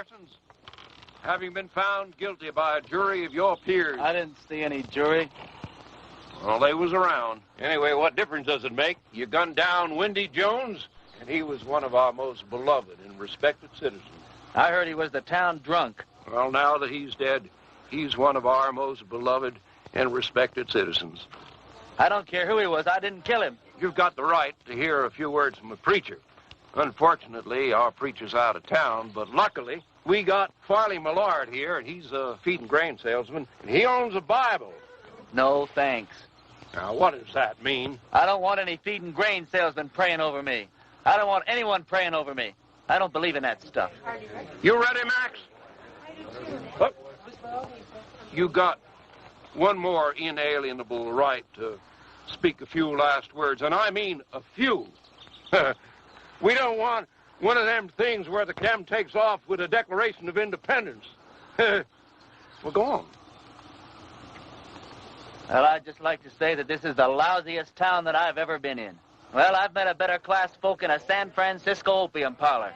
Parsons, having been found guilty by a jury of your peers. I didn't see any jury. Well, they was around. Anyway, what difference does it make? You gunned down Windy Jones, and he was one of our most beloved and respected citizens. I heard he was the town drunk. Well, now that he's dead, he's one of our most beloved and respected citizens. I don't care who he was. I didn't kill him. You've got the right to hear a few words from a preacher. Unfortunately, our preacher's out of town, but luckily, we got Farley Millard here, and he's a feed and grain salesman, and he owns a Bible. No, thanks. Now, what does that mean? I don't want any feed and grain salesman praying over me. I don't want anyone praying over me. I don't believe in that stuff. You ready, Max? Oh. You got one more inalienable right to speak a few last words, and I mean a few. We don't want one of them things where the cam takes off with a Declaration of Independence. Well, go on. Well, I'd just like to say that this is the lousiest town that I've ever been in. Well, I've met a better class folk in a San Francisco opium parlor.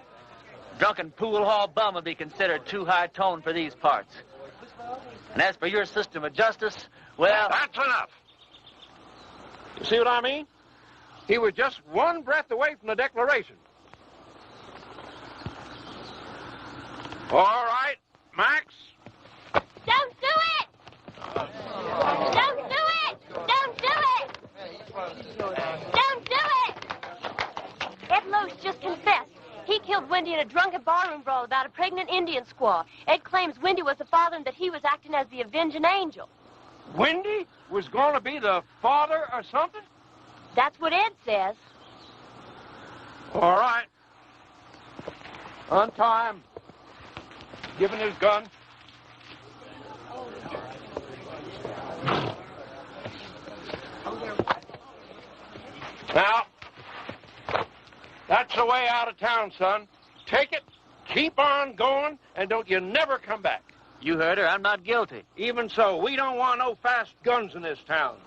Drunken pool hall bum would be considered too high tone for these parts. And as for your system of justice, well... That's enough. You see what I mean? He was just one breath away from the Declaration. All right, Max. Don't do it! Don't do it! Don't do it! Don't do it! Ed Loach just confessed. He killed Wendy in a drunken barroom brawl about a pregnant Indian squaw. Ed claims Wendy was the father and that he was acting as the avenging angel. Wendy was going to be the father or something? That's what Ed says. All right. Untie him. Give him his gun. Now, that's the way out of town, son. Take it, keep on going, and don't you never come back. You heard her. I'm not guilty. Even so, we don't want no fast guns in this town.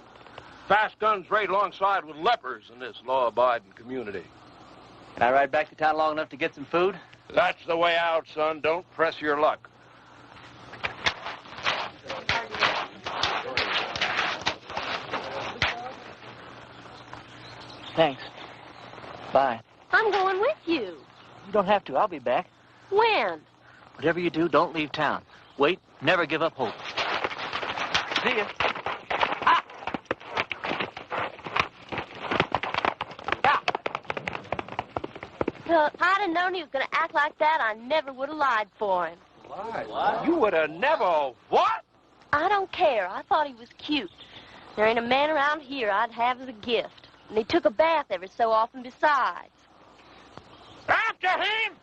Fast guns raid alongside with lepers in this law-abiding community. Can I ride back to town long enough to get some food? That's the way out, son. Don't press your luck. Thanks. Bye. I'm going with you. You don't have to. I'll be back. When? Whatever you do, don't leave town. Wait. Never give up hope. See ya. Ah! Well, if I'd have known he was going to act like that, I never would have lied for him. What? You would have never... What? I don't care. I thought he was cute. There ain't a man around here I'd have as a gift. And he took a bath every so often besides. After him!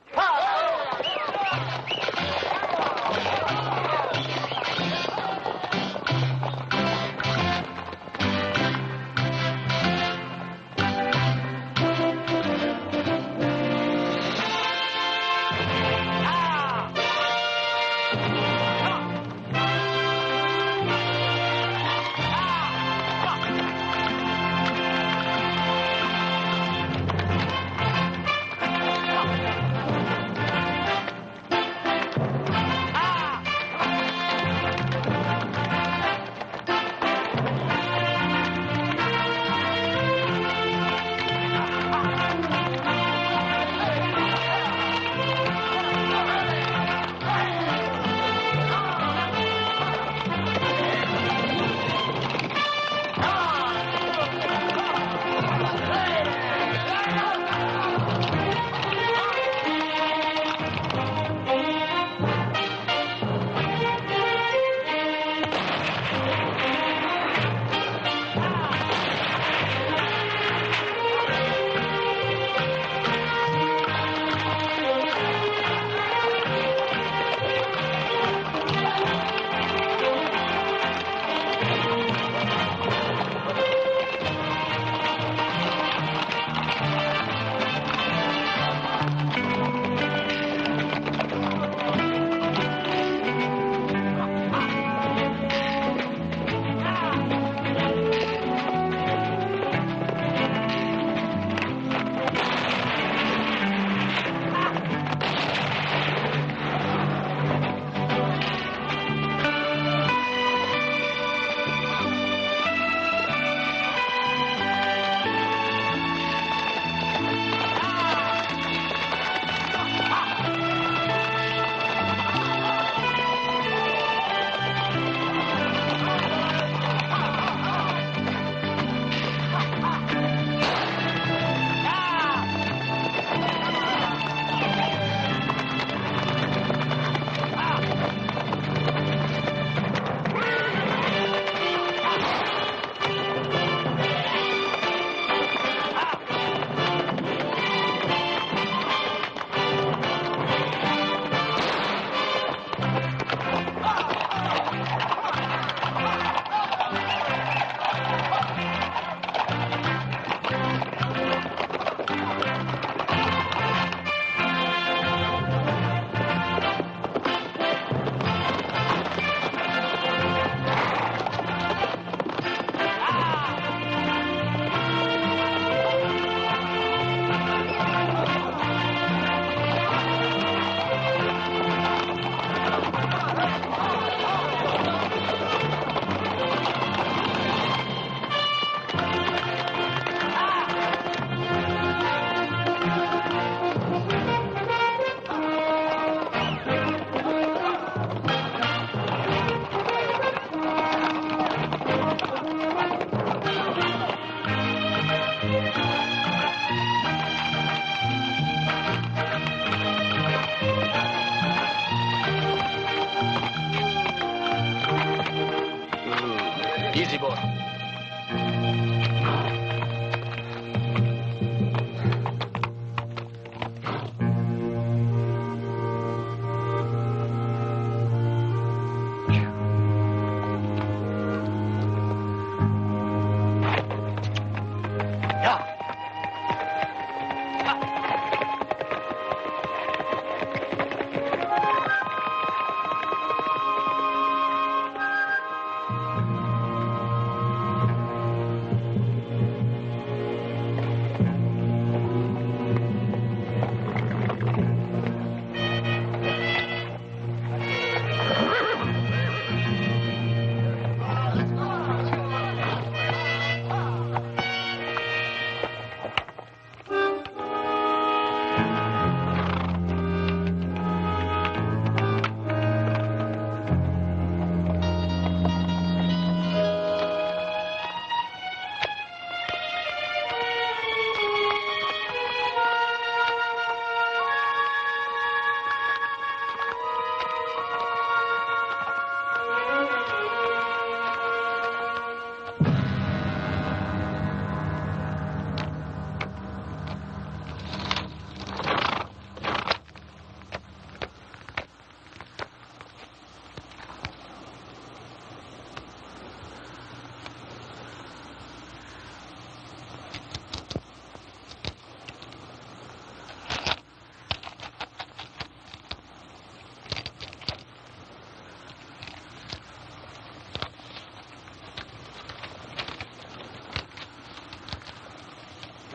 Easy, boy.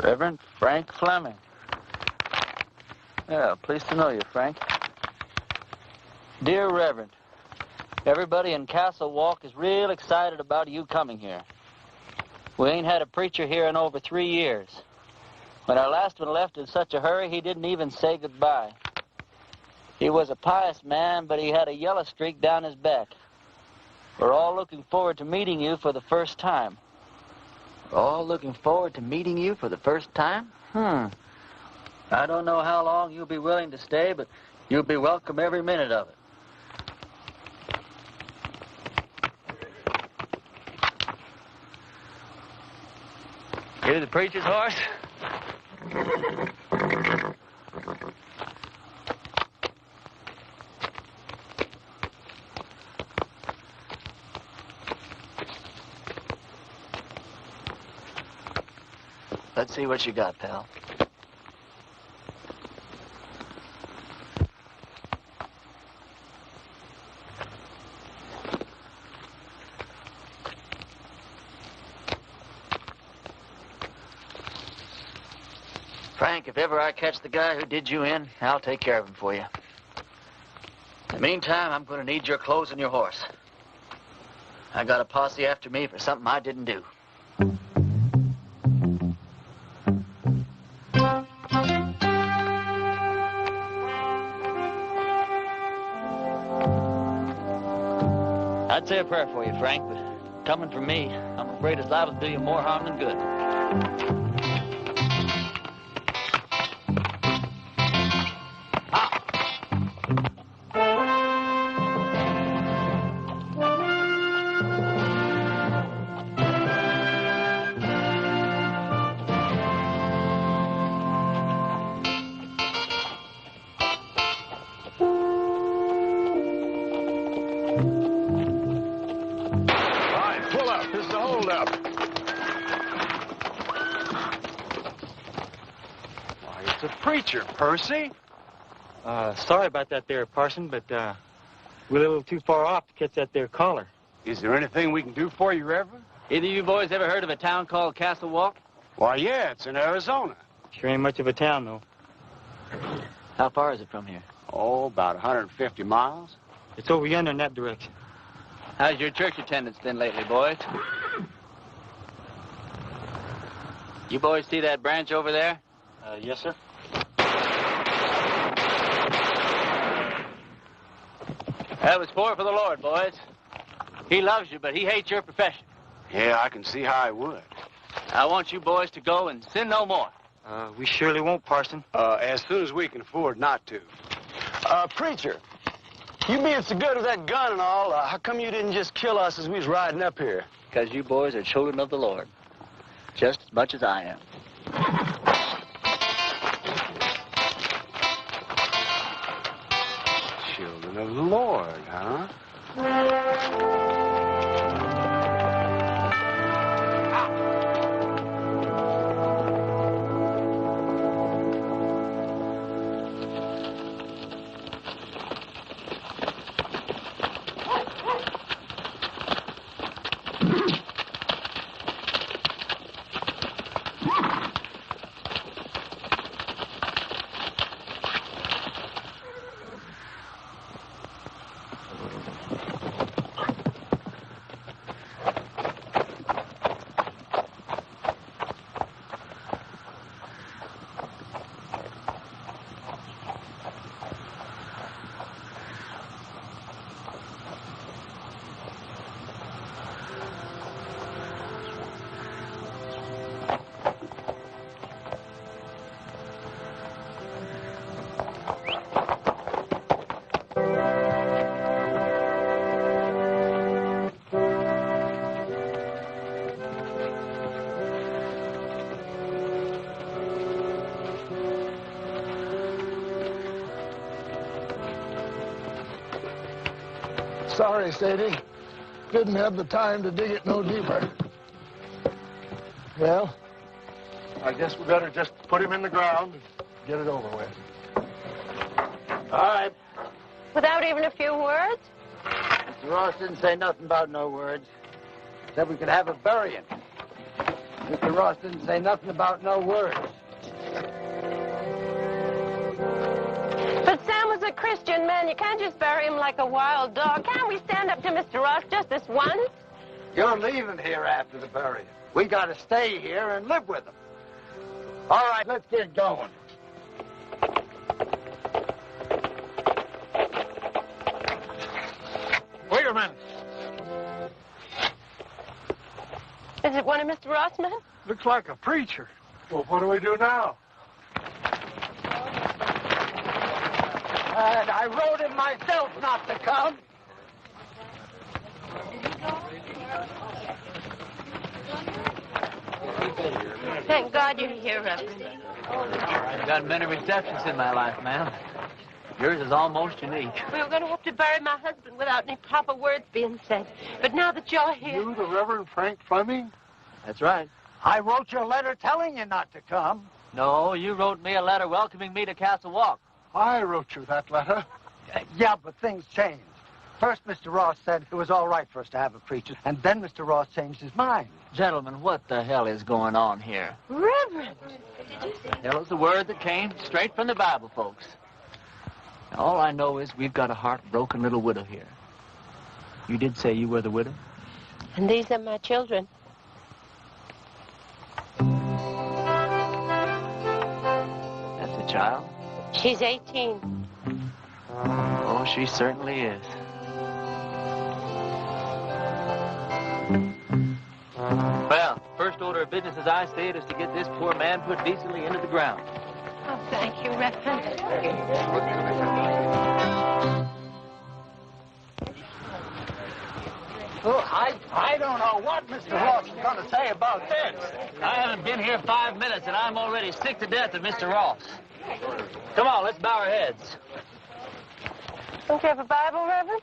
Reverend Frank Fleming. Yeah, pleased to know you, Frank. Dear Reverend, everybody in Castle Walk is real excited about you coming here. We ain't had a preacher here in over 3 years. When our last one left in such a hurry, he didn't even say goodbye. He was a pious man, but he had a yellow streak down his back. We're all looking forward to meeting you for the first time. All looking forward to meeting you for the first time? I don't know how long you'll be willing to stay, but you'll be welcome every minute of it. Here's the preacher's horse. Let's see what you got, pal. Frank, if ever I catch the guy who did you in, I'll take care of him for you. In the meantime, I'm going to need your clothes and your horse. I got a posse after me for something I didn't do. I'd say a prayer for you, Frank, but coming from me, I'm afraid it's liable to do you more harm than good. Percy? Sorry about that there, Parson, but we're a little too far off to catch that there caller. Is there anything we can do for you, Reverend? Either you boys ever heard of a town called Castle Walk? Why, yeah, it's in Arizona. Sure ain't much of a town, though. How far is it from here? Oh, about 150 miles. It's over yonder in that direction. How's your church attendance been lately, boys? You boys see that branch over there? Yes, sir. That was four for the Lord, boys. He loves you, but he hates your profession. Yeah, I can see how I would. I want you boys to go and sin no more. We surely won't, Parson. As soon as we can afford not to. Preacher, You being so good with that gun and all, how come you didn't just kill us as we was riding up here? Because you boys are children of the Lord, just as much as I am. Children of the Lord, huh? Sorry, Sadie. Didn't have the time to dig it no deeper. Well, I guess we better just put him in the ground and get it over with. All right. Without even a few words? Mr. Ross didn't say nothing about no words. Said we could have a burying. Mr. Ross didn't say nothing about no words. But Sam was a Christian man. You can't just bury him like a wild dog. Can't we stand up to Mr. Ross just this once? You're leaving here after the burying. We got to stay here and live with him. All right, let's get going. Wait a minute. Is it one of Mr. Ross' men? Looks like a preacher. Well, what do we do now? And I wrote him myself not to come. Thank God you're here, Reverend. I've got many receptions in my life, ma'am. Yours is almost unique. We were going to have to bury my husband without any proper words being said. But now that you're here... You, the Reverend Frank Fleming? That's right. I wrote your letter telling you not to come. No, you wrote me a letter welcoming me to Castle Walk. I wrote you that letter. Yeah, but things changed. First, Mr. Ross said it was all right for us to have a preacher, and then Mr. Ross changed his mind. Gentlemen, what the hell is going on here? Reverend! The hell is the word that came straight from the Bible, folks. Now, all I know is we've got a heartbroken little widow here. You did say you were the widow? And these are my children. That's a child? She's 18. Oh, she certainly is. Well, first order of business as I see it is to get this poor man put decently into the ground. Oh, thank you, Reverend. Oh, I don't know what Mr. Ross is going to say about this. I haven't been here 5 minutes, and I'm already sick to death of Mr. Ross. Come on, let's bow our heads. Don't you have a Bible, Reverend?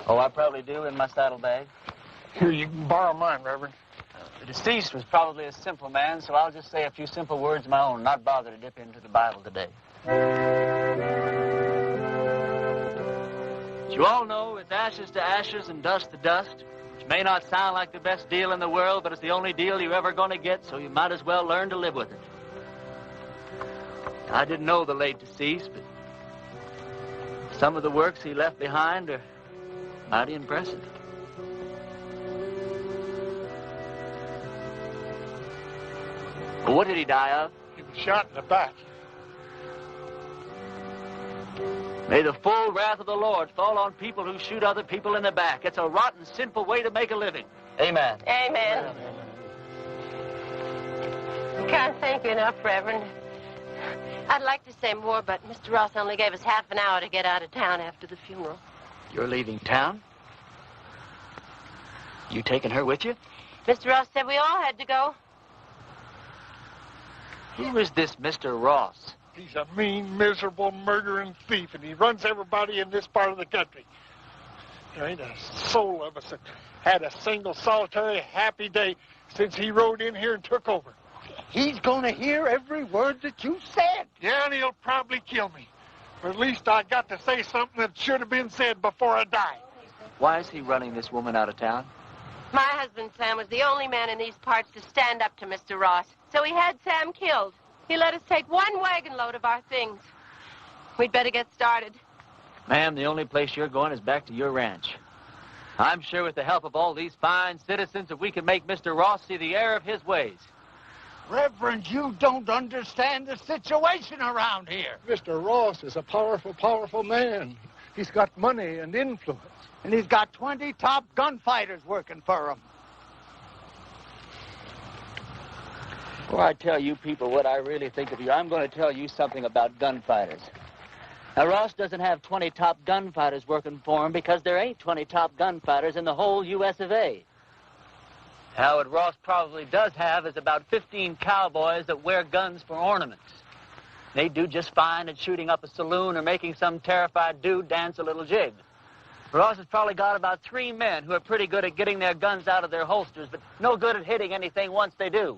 Oh, I probably do in my saddlebag. Here, you can borrow mine, Reverend. The deceased was probably a simple man, so I'll just say a few simple words of my own, not bother to dip into the Bible today. As you all know, it's ashes to ashes and dust to dust, which may not sound like the best deal in the world, but it's the only deal you're ever going to get, so you might as well learn to live with it. I didn't know the late deceased, but some of the works he left behind are mighty impressive. Well, what did he die of? He was shot in the back. May the full wrath of the Lord fall on people who shoot other people in the back. It's a rotten, sinful way to make a living. Amen. Amen. I can't thank you enough, Reverend. I'd like to say more, but Mr. Ross only gave us half an hour to get out of town after the funeral. You're leaving town? You taking her with you? Mr. Ross said we all had to go. Who is this Mr. Ross? He's a mean, miserable, murdering thief, and he runs everybody in this part of the country. There ain't a soul of us that had a single, solitary, happy day since he rode in here and took over. He's gonna hear every word that you said. Yeah, and he'll probably kill me. But at least I got to say something that should have been said before I die. Why is he running this woman out of town? My husband, Sam, was the only man in these parts to stand up to Mr. Ross. So he had Sam killed. He let us take one wagon load of our things. We'd better get started. Ma'am, the only place you're going is back to your ranch. I'm sure with the help of all these fine citizens that we can make Mr. Ross see the error of his ways. Reverend, you don't understand the situation around here. Mr. Ross is a powerful, powerful man. He's got money and influence. And he's got 20 top gunfighters working for him. Before I tell you people what I really think of you, I'm going to tell you something about gunfighters. Now, Ross doesn't have 20 top gunfighters working for him because there ain't 20 top gunfighters in the whole U.S. of A. Now, what Ross probably does have is about 15 cowboys that wear guns for ornaments. They do just fine at shooting up a saloon or making some terrified dude dance a little jig. Ross has probably got about 3 men who are pretty good at getting their guns out of their holsters, but no good at hitting anything once they do.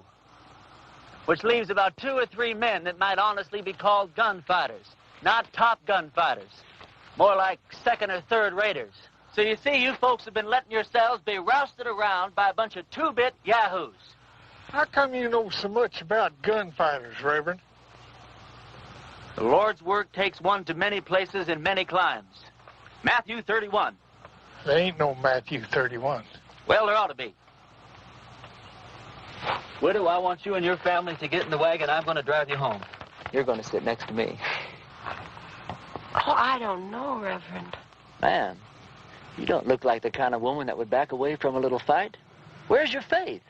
Which leaves about 2 or 3 men that might honestly be called gunfighters. Not top gunfighters. More like second or third raters. So you see, you folks have been letting yourselves be rousted around by a bunch of 2-bit yahoos. How come you know so much about gunfighters, Reverend? The Lord's work takes one to many places in many climes. Matthew 31. There ain't no Matthew 31. Well, there ought to be. Widow, I want you and your family to get in the wagon. I'm going to drive you home. You're going to sit next to me. Oh, I don't know, Reverend. Man, you don't look like the kind of woman that would back away from a little fight. Where's your faith?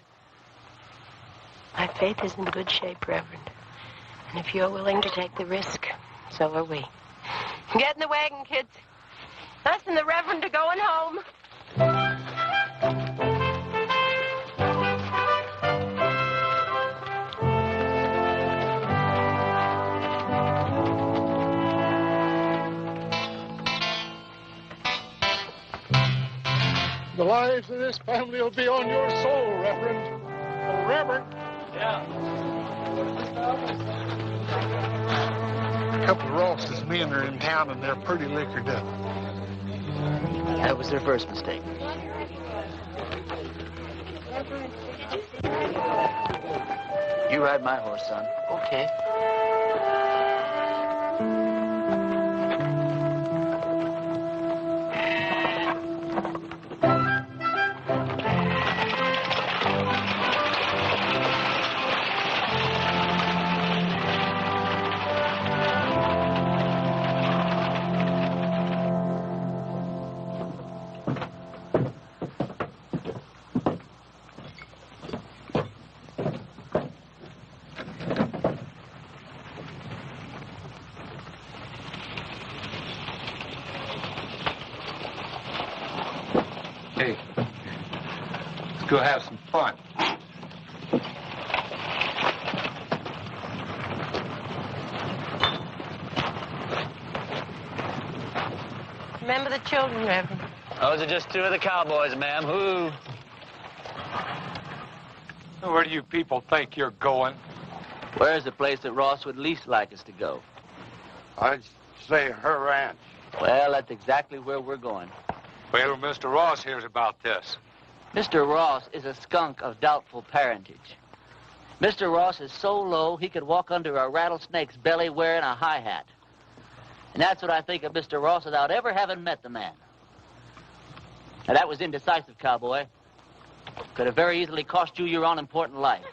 My faith is in good shape, Reverend. And if you're willing to take the risk, so are we. Get in the wagon, kids. Us and the Reverend are going home. The lives of this family will be on your soul, Reverend. Oh, Reverend. Yeah. A couple of Ross's men are in town, and they're pretty liquored up. That was their first mistake. You ride my horse, son. Okay. Hey, let's go have some fun. Remember the children, Reverend. Those are just 2 of the cowboys, ma'am. Who? Where do you people think you're going? Where's the place that Ross would least like us to go? I'd say her ranch. Well, that's exactly where we're going. Well, Mr. Ross hears about this. Mr. Ross is a skunk of doubtful parentage. Mr. Ross is so low he could walk under a rattlesnake's belly wearing a high hat. And that's what I think of Mr. Ross without ever having met the man. Now, that was indecisive, cowboy. Could have very easily cost you your unimportant life.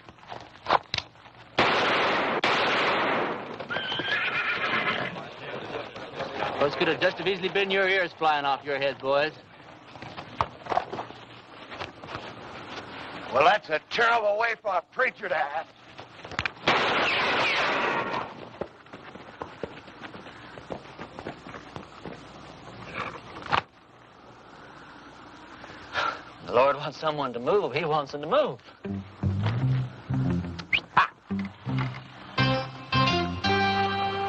Those could have just as easily been your ears flying off your heads, boys. Well, that's a terrible way for a preacher to act. The Lord wants someone to move. He wants them to move.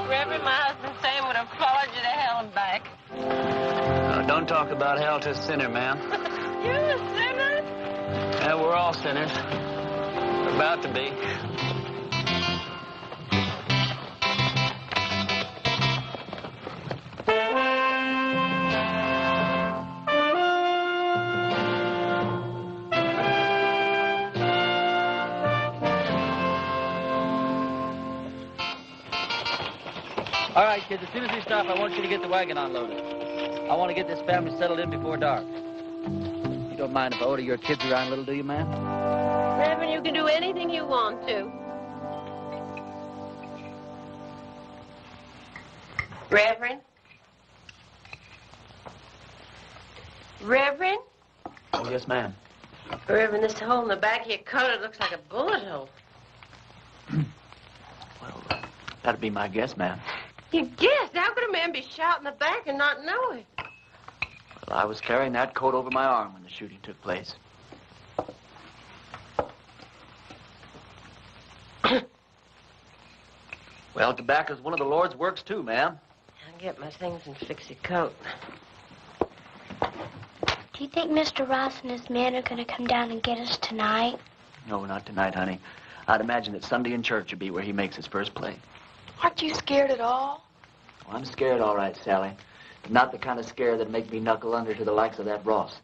Reverend, my husband Sam would have followed you to hell and back. Don't talk about hell to a sinner, ma'am. You're a sinner? Yeah, we're all sinners. We're about to be. All right, kids, as soon as we stop, I want you to get the wagon unloaded. I want to get this family settled in before dark. You don't mind if I order your kids around a little, do you, ma'am? Reverend, you can do anything you want to. Reverend? Reverend? Oh, yes, ma'am. Reverend, this hole in the back of your coat, it looks like a bullet hole. Well, that'd be my guess, ma'am. You guessed? How could a man be shot in the back and not know it? Well, I was carrying that coat over my arm when the shooting took place. Well, tobacco's one of the Lord's works, too, ma'am. I'll get my things and fix your coat. Do you think Mr. Ross and his men are going to come down and get us tonight? No, not tonight, honey. I'd imagine that Sunday in church would be where he makes his first play. Aren't you scared at all? Well, I'm scared, all right, Sally. But not the kind of scare that'd make me knuckle under to the likes of that Ross.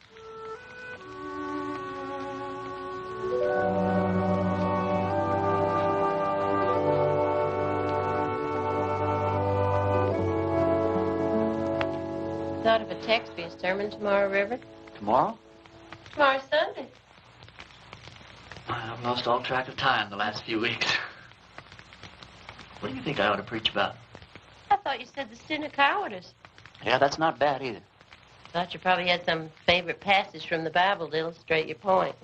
Thought of a text for your sermon tomorrow, Reverend? Tomorrow? Tomorrow's Sunday. I've lost all track of time the last few weeks. What do you think I ought to preach about? I thought you said the sin of cowardice. Yeah, that's not bad either. Thought you probably had some favorite passage from the Bible to illustrate your point.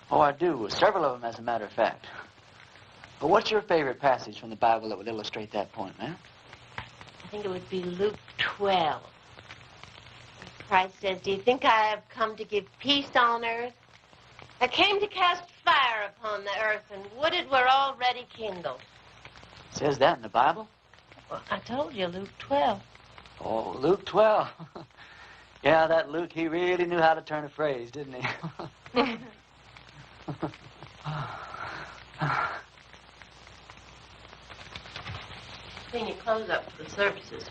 Oh, I do. Several of them, as a matter of fact. But what's your favorite passage from the Bible that would illustrate that point, man? I think it would be Luke 12. Christ says, "Do you think I have come to give peace on earth? I came to cast fire upon the earth, and would it were already kindled." It says that in the Bible? Well, I told you, Luke 12. Oh, Luke 12. Yeah, that Luke, he really knew how to turn a phrase, didn't he? Clean your clothes up for the services.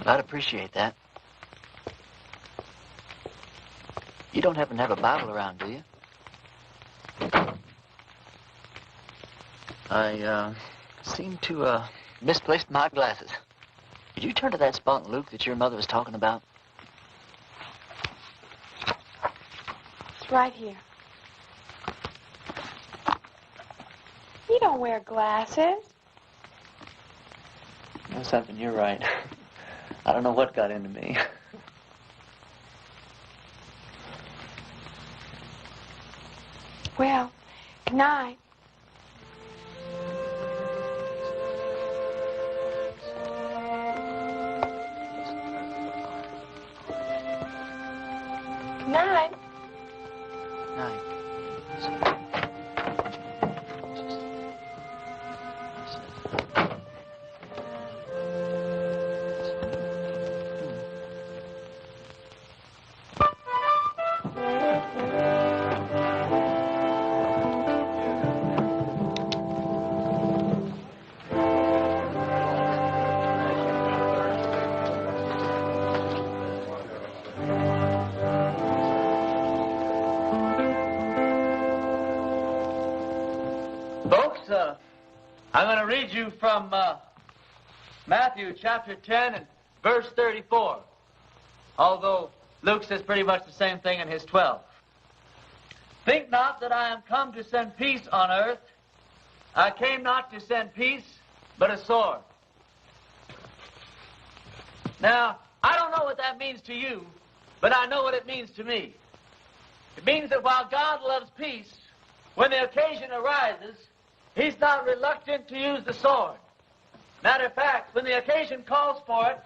I'd appreciate that. You don't happen to have a Bible around, do you? I, seem to, misplaced my glasses. Could you turn to that spot in Luke that your mother was talking about? It's right here. You don't wear glasses. You know something, you're right. I don't know what got into me. Well, good night. Good night. Night. I'm going to read you from Matthew chapter 10 and verse 34, although Luke says pretty much the same thing in his 12. Think not that I am come to send peace on earth. I came not to send peace, but a sword. Now, I don't know what that means to you, but I know what it means to me. It means that while God loves peace, when the occasion arises, He's not reluctant to use the sword. Matter of fact, when the occasion calls for it,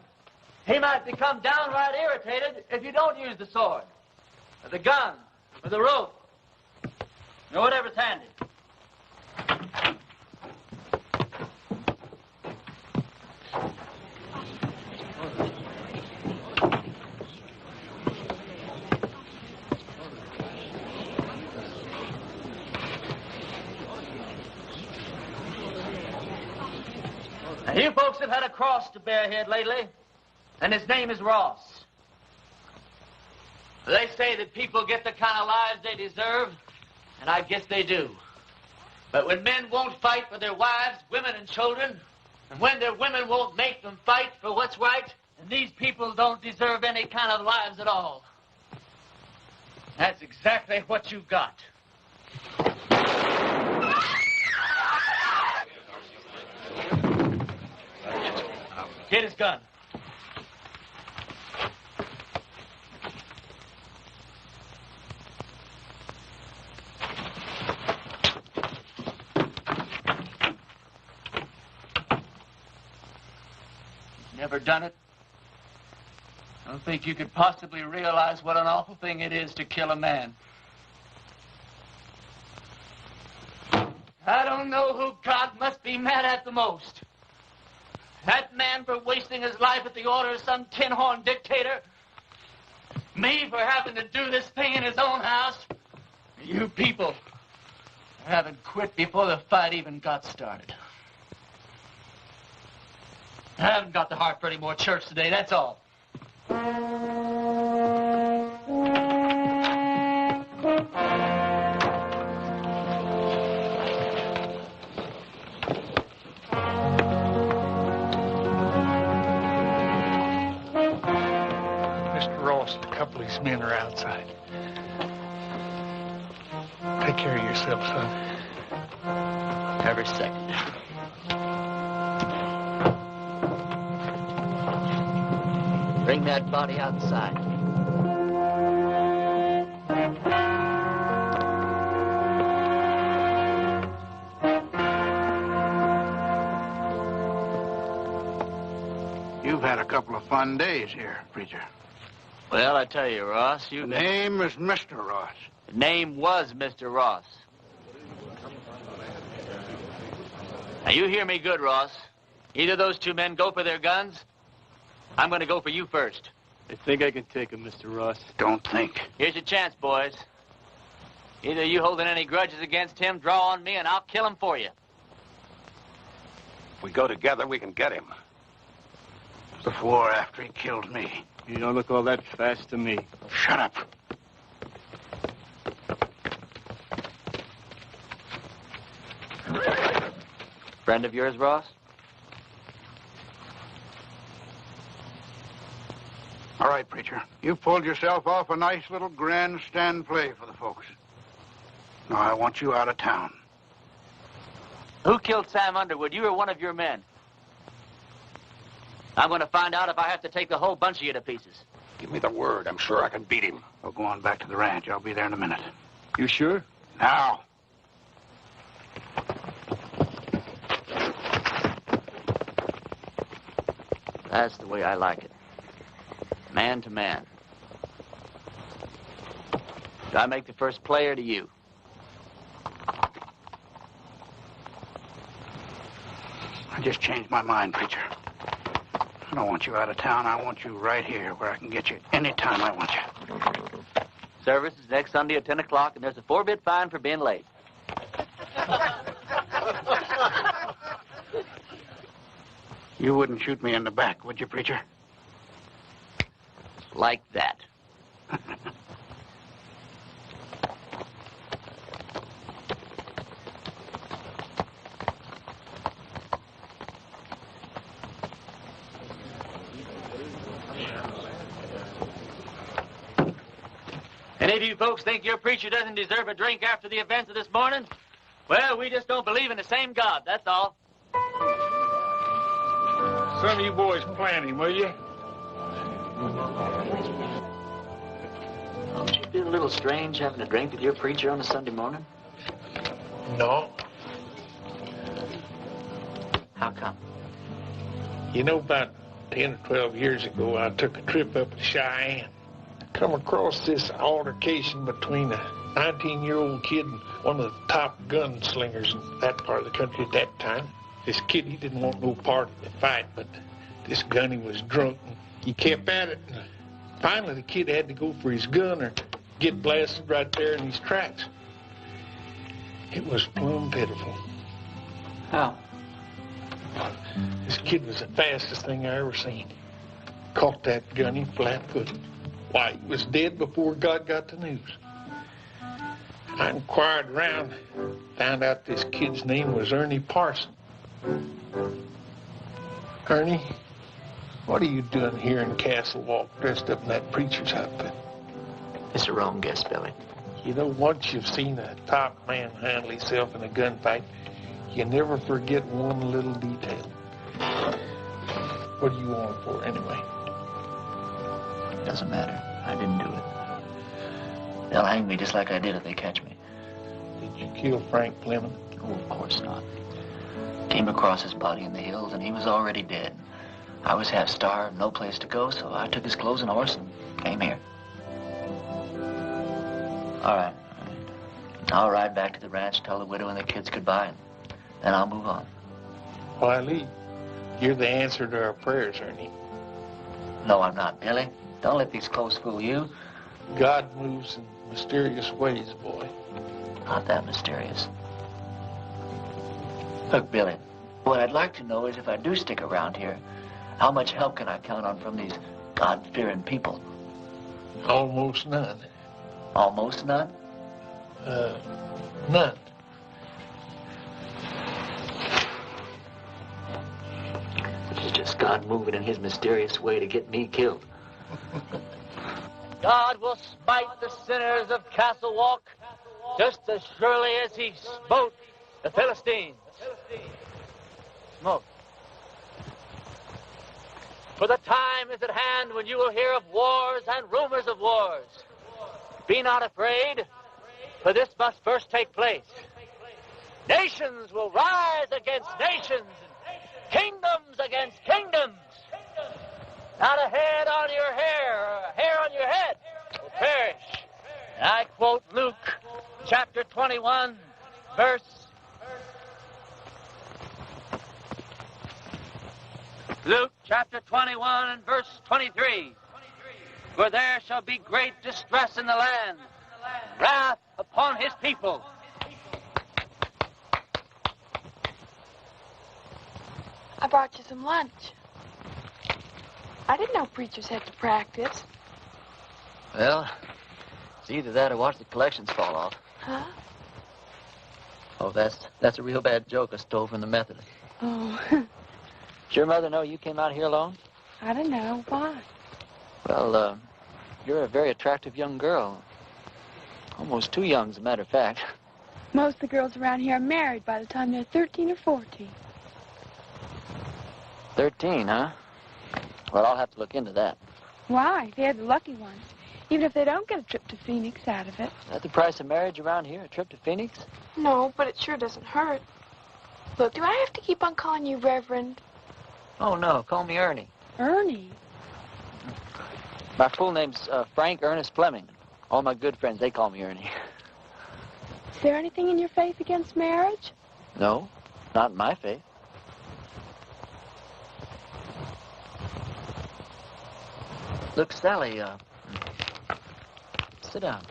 He might become downright irritated if you don't use the sword, or the gun, With a rope. Or whatever's handy. Now, you folks have had a cross to bear here lately, and his name is Ross. They say that people get the kind of lives they deserve, and I guess they do. But when men won't fight for their wives, women, and children, and when their women won't make them fight for what's right, then these people don't deserve any kind of lives at all. That's exactly what you've got. Get his gun. Never done it? I don't think you could possibly realize what an awful thing it is to kill a man. I don't know who God must be mad at the most. That man for wasting his life at the order of some tin-horn dictator. Me for having to do this thing in his own house. You people for having quit before the fight even got started. I haven't got the heart for any more church today, that's all. A couple of these men are outside. Take care of yourself, son. Every second. Bring that body outside. You've had a couple of fun days here, preacher. Well, I tell you, Ross, The name is Mr. Ross. The name was Mr. Ross. Now, you hear me good, Ross. Either those two men go for their guns, I'm going to go for you first. I think I can take him, Mr. Ross. Don't think. Here's your chance, boys. Either you holding any grudges against him, draw on me, and I'll kill him for you. If we go together, we can get him. Before or after he killed me. You don't look all that fast to me. Shut up. Friend of yours, Ross? All right, preacher. You pulled yourself off a nice little grandstand play for the folks. Now I want you out of town. Who killed Sam Underwood? You or one of your men? I'm going to find out if I have to take the whole bunch of you to pieces. Give me the word. I'm sure I can beat him. We'll go on back to the ranch. I'll be there in a minute. You sure? Now. That's the way I like it. Man to man. Do I make the first play or do you? I just changed my mind, preacher. I don't want you out of town. I want you right here where I can get you anytime I want you. Service is next Sunday at 10 o'clock, and there's a 4-bit fine for being late. You wouldn't shoot me in the back, would you, preacher? Like that. Any of you folks think your preacher doesn't deserve a drink after the events of this morning? Well, we just don't believe in the same God, that's all. Some of you boys plan him, will you? Don't you feel a little strange having a drink with your preacher on a Sunday morning? No. How come? You know, about 10 or 12 years ago, I took a trip up to Cheyenne. come across this altercation between a 19-year-old kid and one of the top gunslingers in that part of the country at that time. This kid, he didn't want no part of the fight, but this gunny was drunk, and he kept at it. And finally, the kid had to go for his gun or get blasted right there in his tracks. It was plumb pitiful. How? This kid was the fastest thing I ever seen. Caught that gunny flat-footed. Why, he was dead before God got the news. I inquired around, found out this kid's name was Ernie Parsons. Ernie, what are you doing here in Castle Walk dressed up in that preacher's outfit? It's a wrong guess, Billy. You know, once you've seen a top man handle himself in a gunfight, you never forget one little detail. What do you want it for, anyway? Doesn't matter. I didn't do it. They'll hang me just like I did if they catch me. Did you kill Frank Fleming? Oh, of course not. Came across his body in the hills, and he was already dead. I was half starved, no place to go, so I took his clothes and horse and came here. All right. I'll ride back to the ranch, tell the widow and the kids goodbye, and then I'll move on. Why, Lee, you're the answer to our prayers, Ernie. No, I'm not, Billy. Don't let these clothes fool you. God moves in mysterious ways, boy. Not that mysterious. Look, Billy, what I'd like to know is if I do stick around here, how much help can I count on from these God-fearing people? Almost none. Almost none? None. It's just God moving in his mysterious way to get me killed. God will smite the sinners of Castle Walk just as surely as he smote the Philistines. Smote. For the time is at hand when you will hear of wars and rumors of wars. Be not afraid, for this must first take place. Nations will rise against nations, kingdoms against kingdoms. Not a head on your hair, or a hair on your head will perish. And I quote Luke chapter 21, verse. Luke chapter 21 and verse 23. For there shall be great distress in the land, wrath upon his people. I brought you some lunch. I didn't know preachers had to practice. Well, it's either that or watch the collections fall off. Huh? Oh, that's a real bad joke I stole from the Methodists. Oh. Did your mother know you came out here alone? I don't know. Why? Well, you're a very attractive young girl. Almost too young, as a matter of fact. Most of the girls around here are married by the time they're 13 or 14. 13, huh? Well, I'll have to look into that. Why? They're the lucky ones. Even if they don't get a trip to Phoenix out of it. Is that the price of marriage around here, a trip to Phoenix? No, but it sure doesn't hurt. Look, do I have to keep on calling you Reverend? Oh, no. Call me Ernie. Ernie? My full name's Frank Ernest Fleming. All my good friends, they call me Ernie. Is there anything in your faith against marriage? No, not in my faith. Look, Sally, sit down.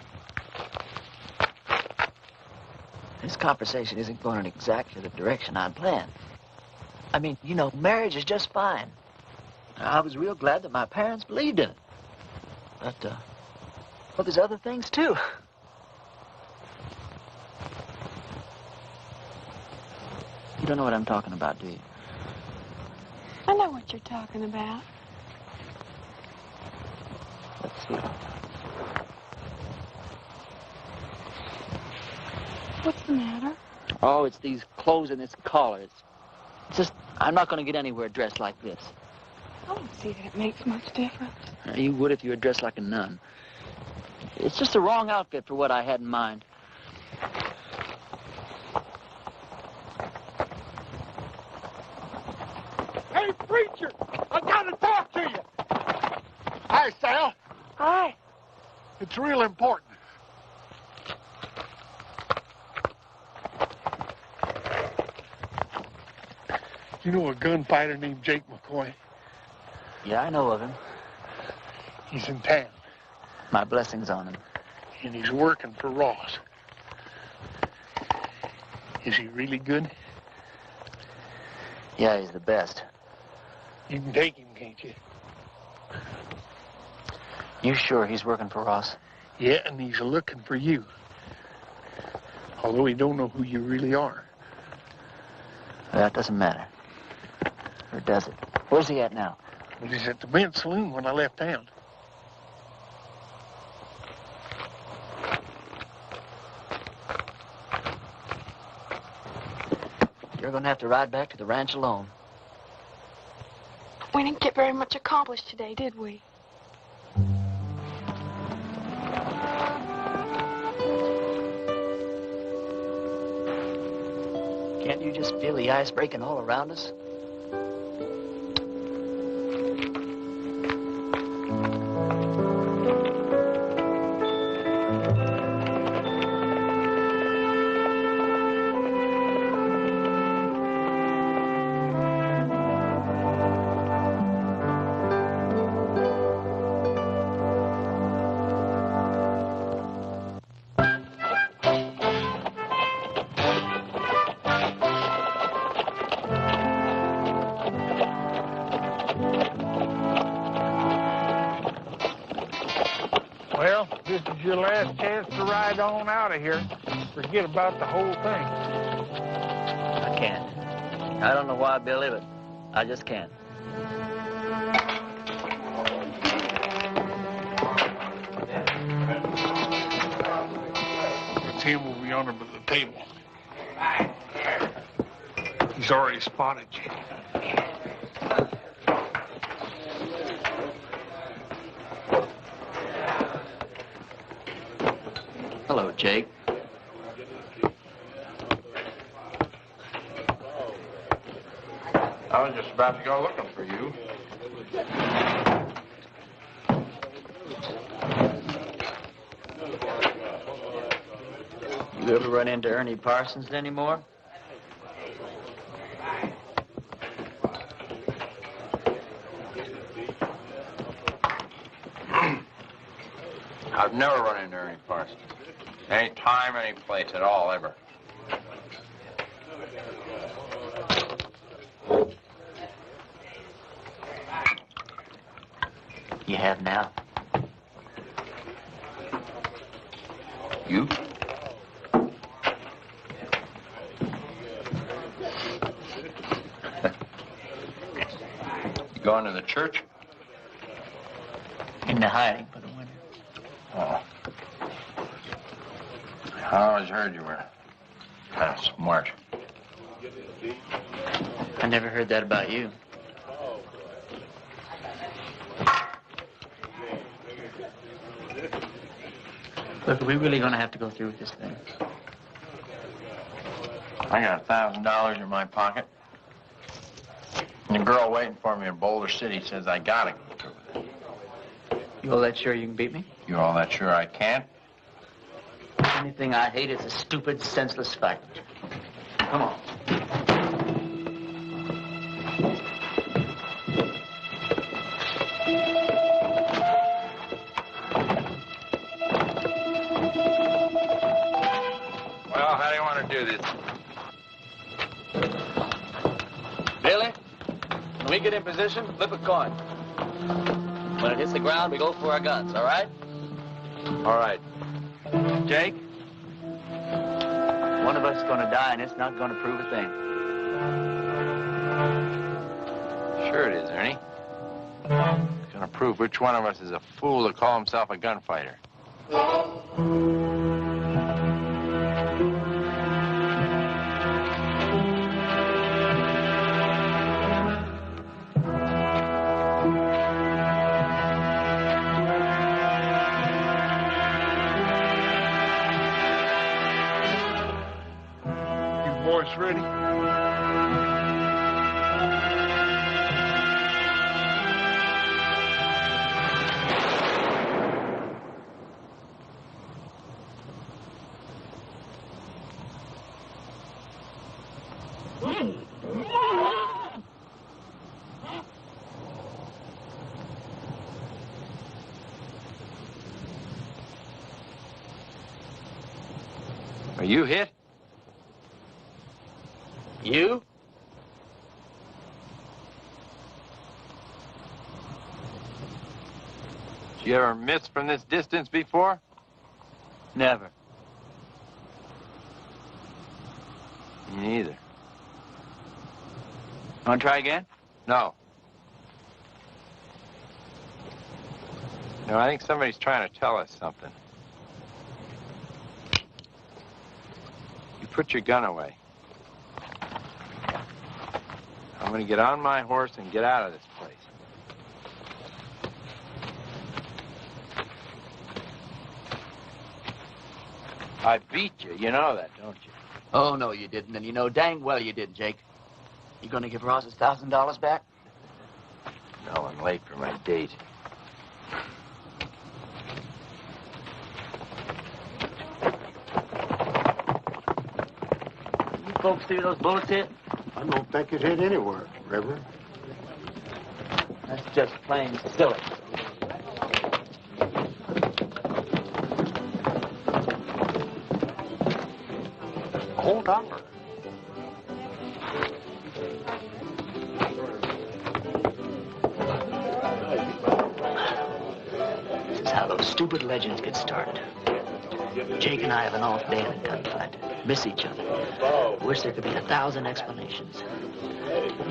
This conversation isn't going in exactly the direction I'd planned. I mean, you know, marriage is just fine. I was real glad that my parents believed in it. But, well, there's other things, too. You don't know what I'm talking about, do you? I know what you're talking about. Let's see. What's the matter? Oh, it's these clothes and this collar. It's just, I'm not going to get anywhere dressed like this. I don't see that it makes much difference. You would if you were dressed like a nun. It's just the wrong outfit for what I had in mind. Hey, preacher! I gotta talk to you! Hi, Sal. Hi. It's real important. You know a gunfighter named Jake McCoy? Yeah, I know of him. He's in town. My blessings on him. And he's working for Ross. Is he really good? Yeah, he's the best. You can take him, can't you? You sure he's working for Ross? Yeah, and he's looking for you. Although he don't know who you really are. That doesn't matter. Or does it? Where's he at now? Well, he's at the men's saloon when I left town. You're going to have to ride back to the ranch alone. We didn't get very much accomplished today, did we? Can't you just feel the ice breaking all around us? Well, this is your last chance to ride on out of here. Forget about the whole thing. I can't. I don't know why, Billy, but I just can't. It's him over yonder by the table. He's already spotted you. Hello, Jake. I was just about to go looking for you. You ever run into Ernie Parsons anymore? I've never run into Ernie Parsons. Any time, any place at all, ever. You have now. You? You going to the church? Into hiding for the winter. Oh. I always heard you were kind of smart. I never heard that about you. Look, are we really going to have to go through with this thing? I got $1,000 in my pocket. And the girl waiting for me in Boulder City says I gotta go through with it. You all that sure you can beat me? You all that sure I can't? The only thing I hate is a stupid, senseless fight. Come on. Well, how do you want to do this? Billy, when we get in position, flip a coin. When it hits the ground, we go for our guns, all right? All right. Jake? One of us is going to die, and it's not going to prove a thing. Sure it is, Ernie. It's going to prove which one of us is a fool to call himself a gunfighter. Boys ready? Are you hit? You? Did you ever miss from this distance before? Never. Me neither. Want to try again? No. No, I think somebody's trying to tell us something. You put your gun away. I'm going to get on my horse and get out of this place. I beat you. You know that, don't you? Oh, no, you didn't. And you know dang well you did, Jake. You going to give Ross his $1,000 back? No, I'm late for my date. You folks see those bullets hit? I don't think it hit anywhere, Reverend. That's just plain silly. Hold on. This is how those stupid legends get started. Jake and I have an off day in a gunfight. Miss each other. Wish there could be 1,000 explanations.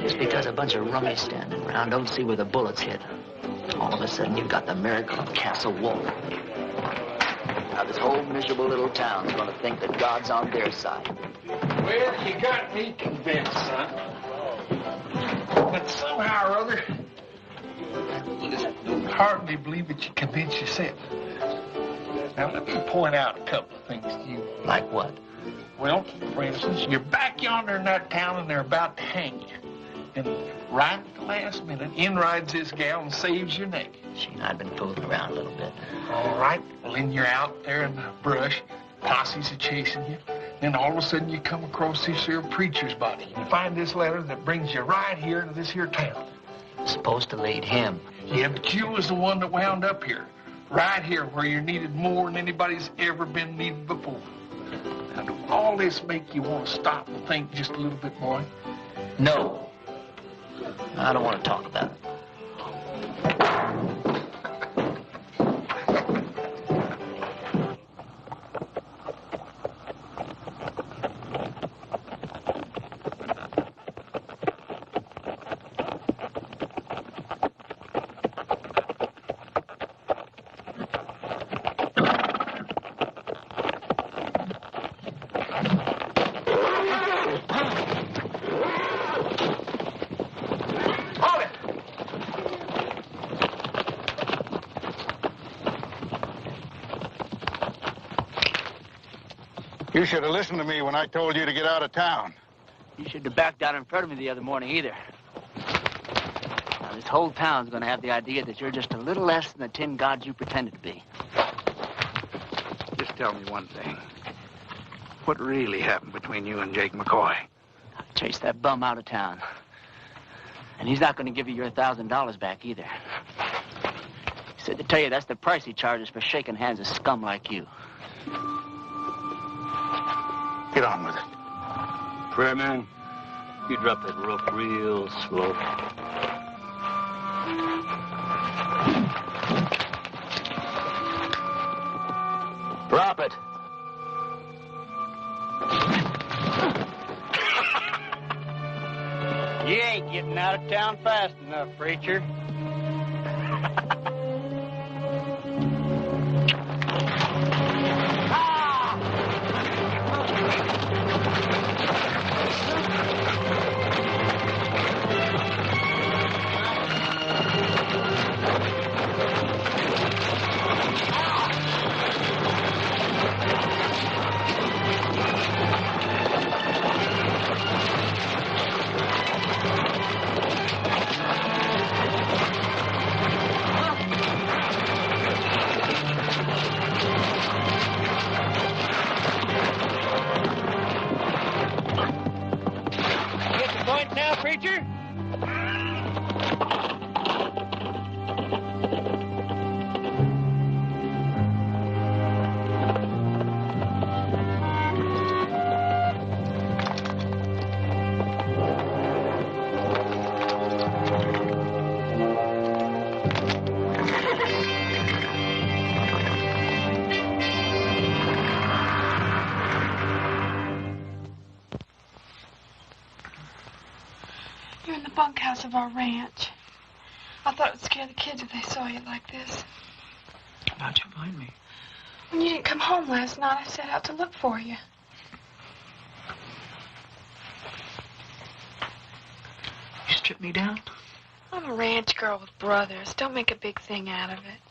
Just because a bunch of rummies standing around don't see where the bullets hit. All of a sudden, you've got the miracle of Castle Wolf. Now, this whole miserable little town's gonna think that God's on their side. Well, you got me convinced, son. But somehow or other, I don't hardly believe that you convinced yourself. Now, let me point out a couple of things to you. Like what? Well, for instance, you're back yonder in that town and they're about to hang you. And right at the last minute, in rides this gal and saves your neck. She and I've been fooling around a little bit. All right. Well, then you're out there in the brush. Posses are chasing you. Then all of a sudden you come across this here preacher's body. You find this letter that brings you right here to this here town. Supposed to lead him. Yeah, but you was the one that wound up here. Right here where you're needed more than anybody's ever been needed before. Now, do all this make you want to stop and think just a little bit more? No. I don't want to talk about it. You should have listened to me when I told you to get out of town. You shouldn't have backed out in front of me the other morning either. Now, this whole town's going to have the idea that you're just a little less than the tin gods you pretended to be. Just tell me one thing. What really happened between you and Jake McCoy? I chased that bum out of town. And he's not going to give you your $1,000 back either. He said to tell you that's the price he charges for shaking hands with scum like you. Get on with it. Prayer man, you drop that rope real slow. Drop it. You ain't getting out of town fast enough, preacher. preacher? You're in the bunkhouse of our ranch. I thought it would scare the kids if they saw you like this. How'd you find me? When you didn't come home last night, I set out to look for you. You stripped me down? I'm a ranch girl with brothers. Don't make a big thing out of it.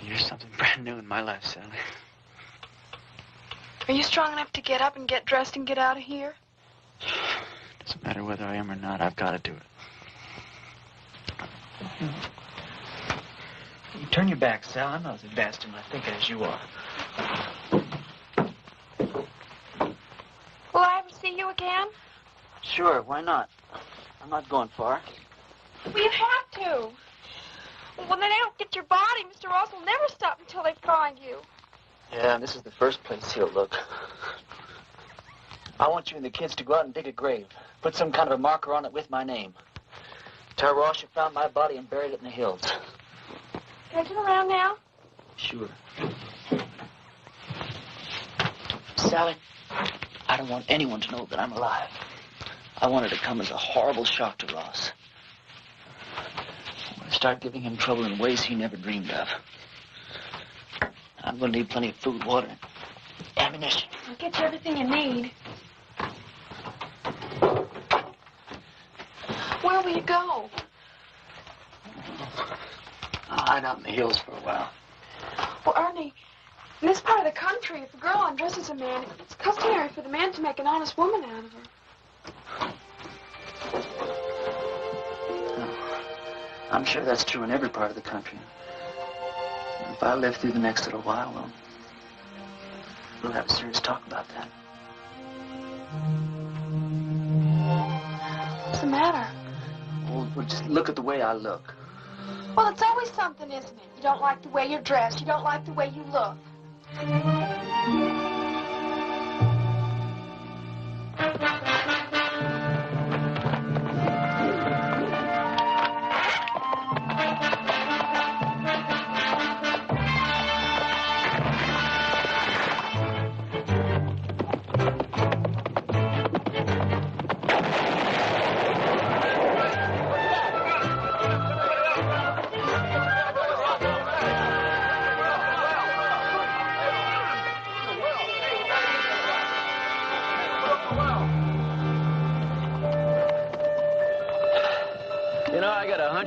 You're something brand new in my life, Sally. Are you strong enough to get up and get dressed and get out of here? Doesn't matter whether I am or not, I've got to do it. You turn your back, Sal. I'm not as advanced in my thinking as you are. Will I ever see you again? Sure, why not? I'm not going far. Well, you have to. When they don't get your body, Mr. Ross will never stop until they find you. Yeah, this is the first place he'll look. I want you and the kids to go out and dig a grave. Put some kind of a marker on it with my name. Tell Ross you found my body and buried it in the hills. Can I turn around now? Sure. Sally, I don't want anyone to know that I'm alive. I want it to come as a horrible shock to Ross. I'm going to start giving him trouble in ways he never dreamed of. I'm going to need plenty of food, water, and ammunition. I'll get you everything you need. Where will you go? I'll hide out in the hills for a while. Well, Ernie, in this part of the country, if a girl undresses a man, it's customary for the man to make an honest woman out of her. I'm sure that's true in every part of the country. And if I live through the next little while, well, we'll have a serious talk about that. What's the matter? Well, just look at the way I look. Well, it's always something, isn't it? You don't like the way you're dressed. You don't like the way you look.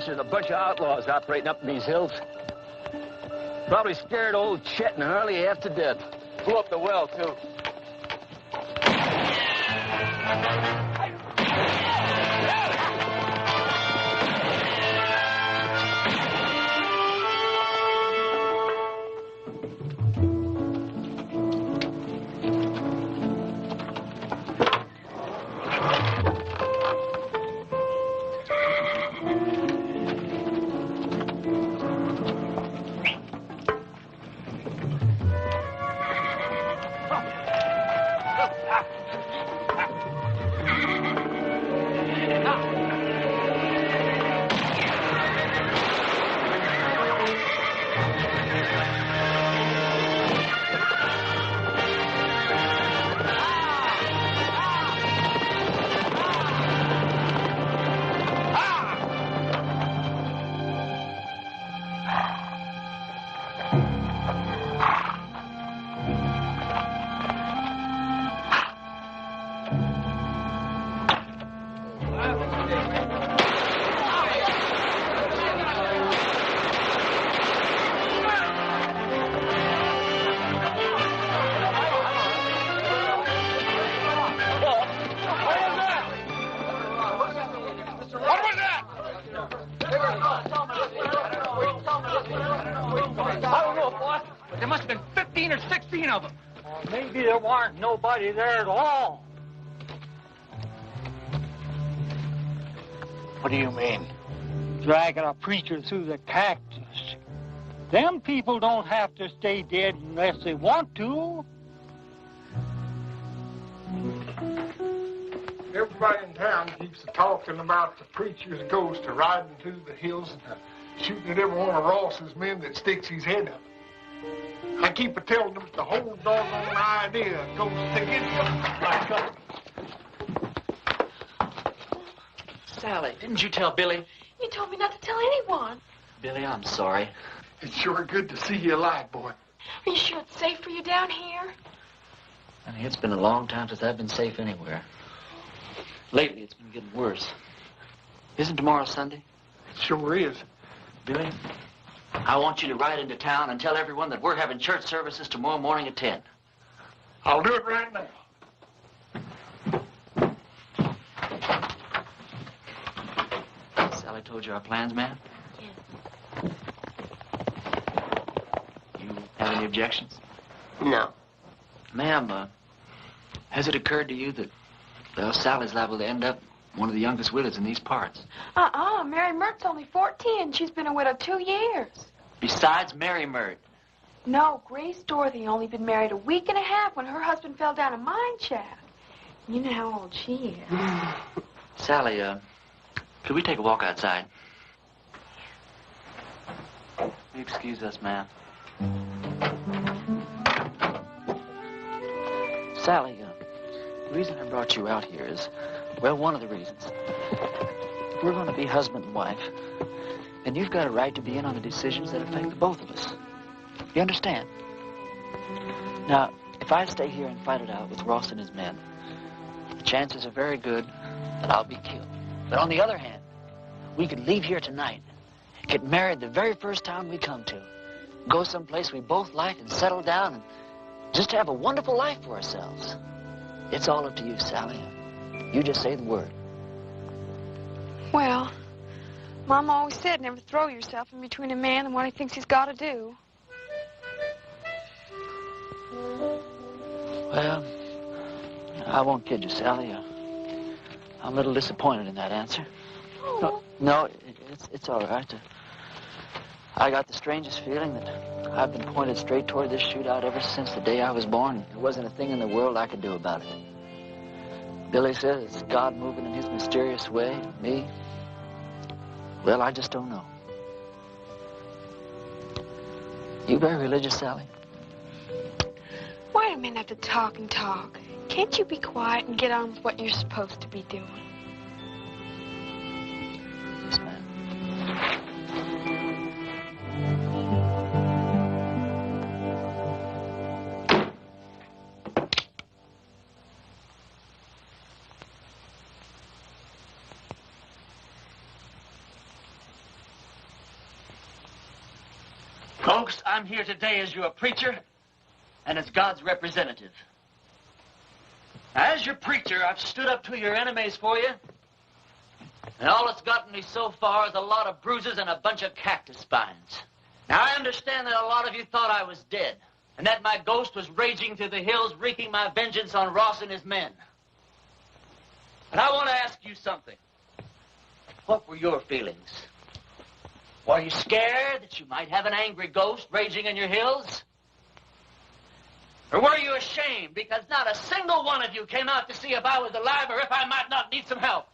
There's a bunch of outlaws operating up in these hills. Probably scared old Chet and Harley half to death. Blew up the well, too. There must have been 15 or 16 of them. Maybe there weren't nobody there at all. What do you mean? Dragging a preacher through the cactus. Them people don't have to stay dead unless they want to. Everybody in town keeps talking about the preacher's ghost riding through the hills and shooting at every one of Ross's men that sticks his head up. I keep telling them it's the whole doggone idea of ghosts to get them. Sally, didn't you tell Billy? You told me not to tell anyone. Billy, I'm sorry. It's sure good to see you alive, boy. Are you sure it's safe for you down here? Honey, it's been a long time since I've been safe anywhere. Lately, it's been getting worse. Isn't tomorrow Sunday? It sure is. Billy, I want you to ride into town and tell everyone that we're having church services tomorrow morning at 10. I'll do it right now. Sally told you our plans, ma'am? Yes. You have any objections? No. Ma'am, has it occurred to you that, well, Sally's liable to end up one of the youngest widows in these parts? Mary Mert's only 14. She's been a widow 2 years. Besides Mary Mert. No, Grace Dorothy only been married a week and a half when her husband fell down a mine shaft. You know how old she is. Sally, could we take a walk outside? Will you excuse us, ma'am? Sally, the reason I brought you out here is, well, one of the reasons. We're going to be husband and wife, and you've got a right to be in on the decisions that affect the both of us. You understand? Now, if I stay here and fight it out with Ross and his men, the chances are very good that I'll be killed. But on the other hand, we could leave here tonight, get married the very first town we come to, go someplace we both like and settle down and just have a wonderful life for ourselves. It's all up to you, Sally. You just say the word. Well, Mama always said never throw yourself in between a man and what he thinks he's got to do. Well, I won't kid you, Sally. I'm a little disappointed in that answer. No, it's all right. I got the strangest feeling that I've been pointed straight toward this shootout ever since the day I was born. There wasn't a thing in the world I could do about it. Billy says it's God moving in his mysterious way. Me? Well, I just don't know. You very religious, Sally? Why do men have to talk and talk? Can't you be quiet and get on with what you're supposed to be doing? Yes, ma'am. Folks, I'm here today as your preacher and as God's representative. As your preacher, I've stood up to your enemies for you, and all it's gotten me so far is a lot of bruises and a bunch of cactus spines. Now, I understand that a lot of you thought I was dead, and that my ghost was raging through the hills, wreaking my vengeance on Ross and his men. But I want to ask you something. What were your feelings? Were you scared that you might have an angry ghost raging in your hills? Or were you ashamed because not a single one of you came out to see if I was alive or if I might not need some help?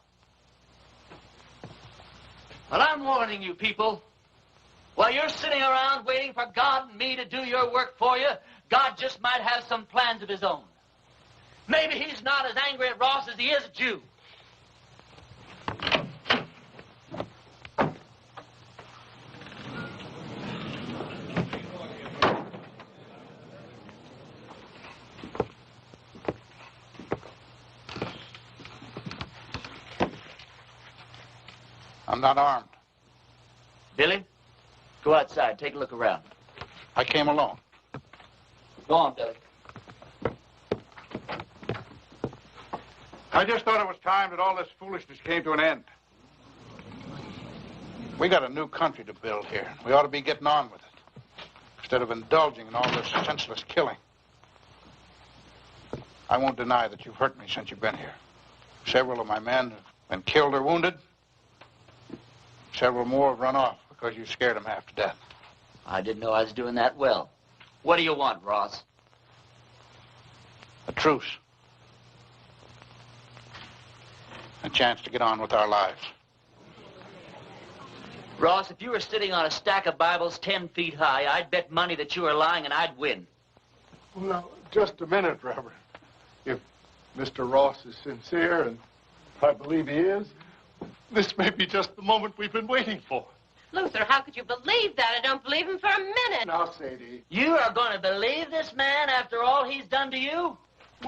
Well, I'm warning you people. While you're sitting around waiting for God and me to do your work for you, God just might have some plans of his own. Maybe he's not as angry at Ross as he is at you. I'm not armed. Billy, go outside. Take a look around. I came alone. Go on, Billy. I just thought it was time that all this foolishness came to an end. We got a new country to build here. We ought to be getting on with it, instead of indulging in all this senseless killing. I won't deny that you've hurt me since you've been here. Several of my men have been killed or wounded. Several more have run off because you scared them half to death. I didn't know I was doing that well. What do you want, Ross? A truce. A chance to get on with our lives. Ross, if you were sitting on a stack of Bibles 10 feet high, I'd bet money that you were lying and I'd win. Well, now, just a minute, Reverend. If Mr. Ross is sincere, and I believe he is, this may be just the moment we've been waiting for. Luther, how could you believe that? I don't believe him for a minute. Now, Sadie. You are going to believe this man after all he's done to you?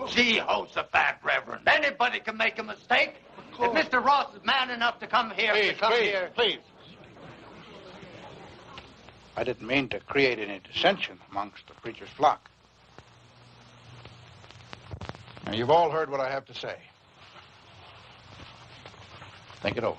Jehoshaphat, Reverend. Anybody can make a mistake. If Mr. Ross is man enough to come here, Please. I didn't mean to create any dissension amongst the preacher's flock. Now, you've all heard what I have to say. Think it over.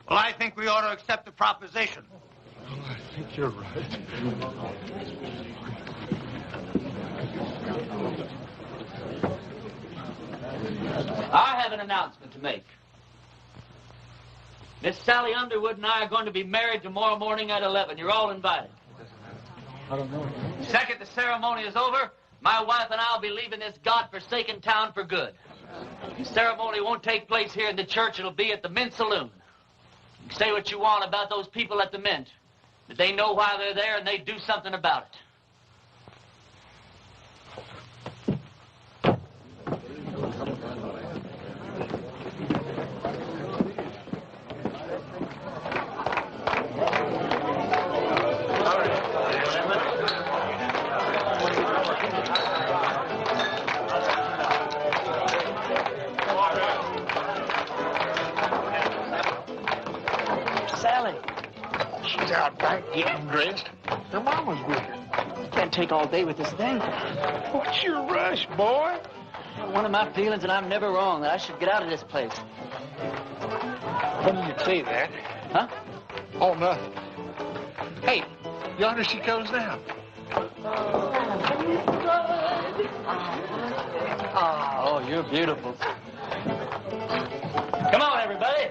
Well, I think we ought to accept the proposition. Well, I think you're right. I have an announcement to make. Miss Sally Underwood and I are going to be married tomorrow morning at 11. You're all invited. I don't know. Second the ceremony is over, my wife and I will be leaving this God-forsaken town for good. The ceremony won't take place here in the church. It'll be at the Mint Saloon. You can say what you want about those people at the Mint, but they know why they're there and they do something about it. Getting dressed. Her mama's with her. Can't take all day with this thing. What's your rush, boy? One of my feelings, and I'm never wrong, that I should get out of this place. When did you say that? Huh? Oh, nothing. Hey, yonder she comes now. Oh, you're beautiful. Come on, everybody.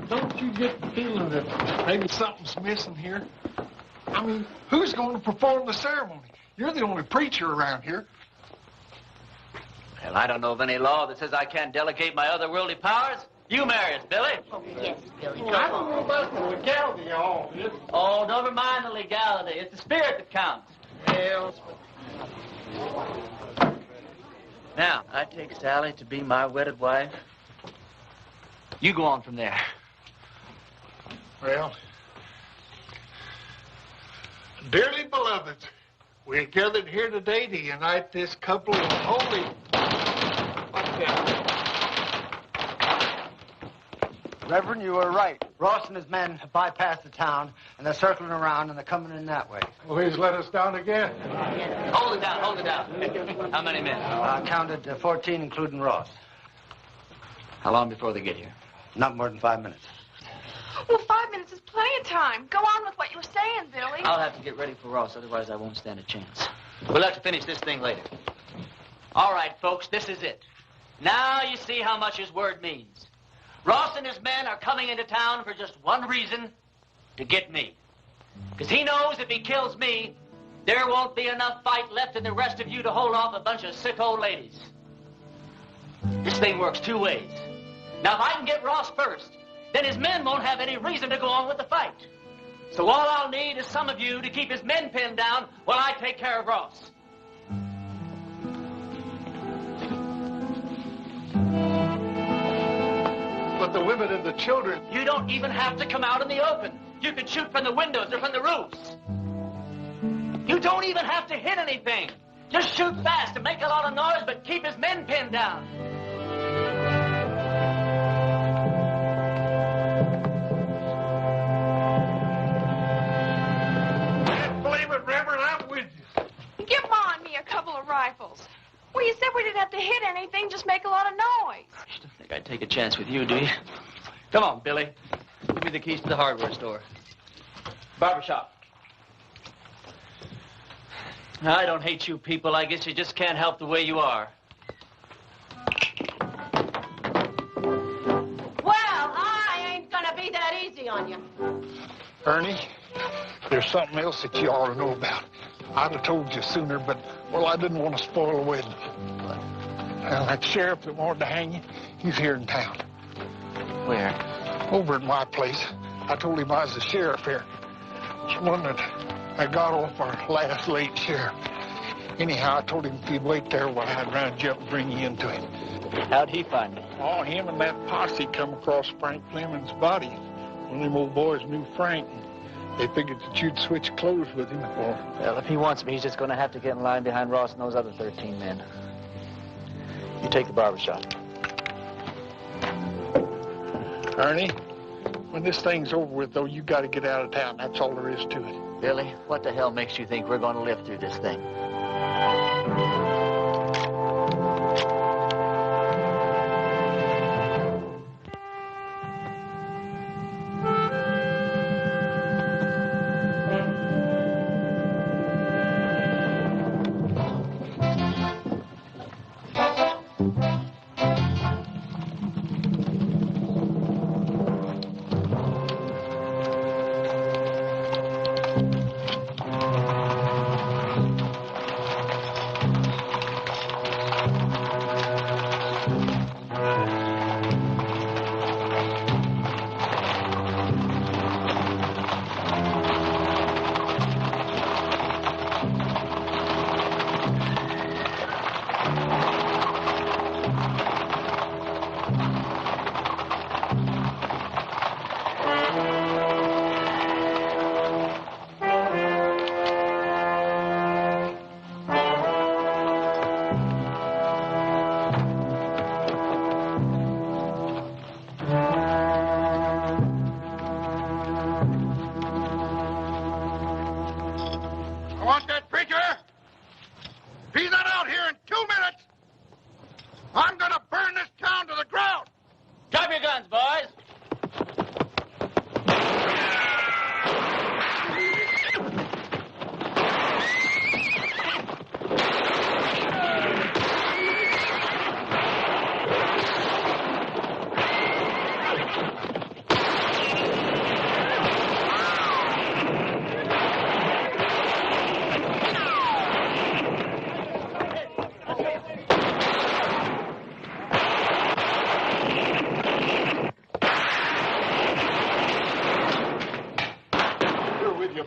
Don't you get the feeling that maybe something's missing here? I mean, who's going to perform the ceremony? You're the only preacher around here. Well, I don't know of any law that says I can't delegate my otherworldly powers. You marry us, Billy. Oh, yes, Billy. Well, I don't know about the legality of all this. Oh, never mind the legality. It's the spirit that counts. Well, Now, I take Sally to be my wedded wife. You go on from there. well, dearly beloved, we're gathered here today to unite this couple in holy... Reverend, you were right. Ross and his men have bypassed the town, and they're circling around, and they're coming in that way. Please let us down again. Hold it down, hold it down. How many men? I counted 14, including Ross. How long before they get here? Not more than 5 minutes. Well, 5 minutes is plenty of time. Go on with what you were saying, Billy. I'll have to get ready for Ross, otherwise I won't stand a chance. We'll have to finish this thing later. All right, folks, this is it. Now you see how much his word means. Ross and his men are coming into town for just one reason, to get me. Because he knows if he kills me, there won't be enough fight left in the rest of you to hold off a bunch of sick old ladies. This thing works two ways. Now, if I can get Ross first, then his men won't have any reason to go on with the fight. So all I'll need is some of you to keep his men pinned down while I take care of Ross. But the women and the children... You don't even have to come out in the open. You can shoot from the windows or from the roofs. You don't even have to hit anything. Just shoot fast and make a lot of noise, but keep his men pinned down. Can't believe it, Reverend. I'm with you. Give Ma and me a couple of rifles. Well, you said we didn't have to hit anything, just make a lot of noise. You don't think I'd take a chance with you, do you? Come on, Billy. Give me the keys to the hardware store. Barbershop. I don't hate you people. I guess you just can't help the way you are. Well, I ain't gonna be that easy on you. Ernie, there's something else that you ought to know about. I'd have told you sooner, but, well, I didn't want to spoil the wedding. Well, that sheriff that wanted to hang you, he's here in town. Where? Over at my place. I told him I was the sheriff here. It's one that I got off our last late sheriff. Anyhow, I told him if he'd wait there while I'd round you up and bring you into him. How'd he find me? Oh, him and that posse come across Frank Fleming's body. One of them old boys knew Frank. They figured that you'd switch clothes with him. Well, if he wants me, he's just going to have to get in line behind Ross and those other 13 men. You take the barbershop. Ernie, when this thing's over with, though, you got to get out of town. That's all there is to it. Billy, what the hell makes you think we're going to live through this thing?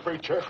Preacher.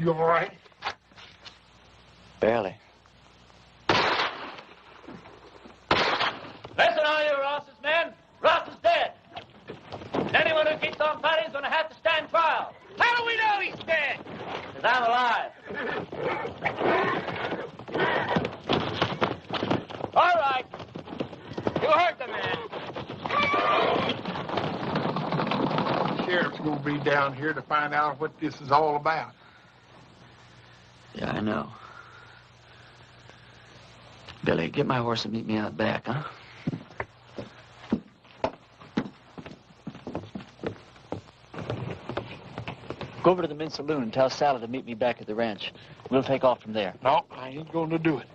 You all right? Barely. Listen, all you Ross's men. Ross is dead. Anyone who keeps on fighting is going to have to stand trial. How do we know he's dead? Because I'm alive. All right. You hurt the man. Sheriff's going to be down here to find out what this is all about. Yeah, I know. Billy, get my horse and meet me out back, huh? Go over to the men's saloon and tell Sally to meet me back at the ranch. We'll take off from there. No, I ain't going to do it.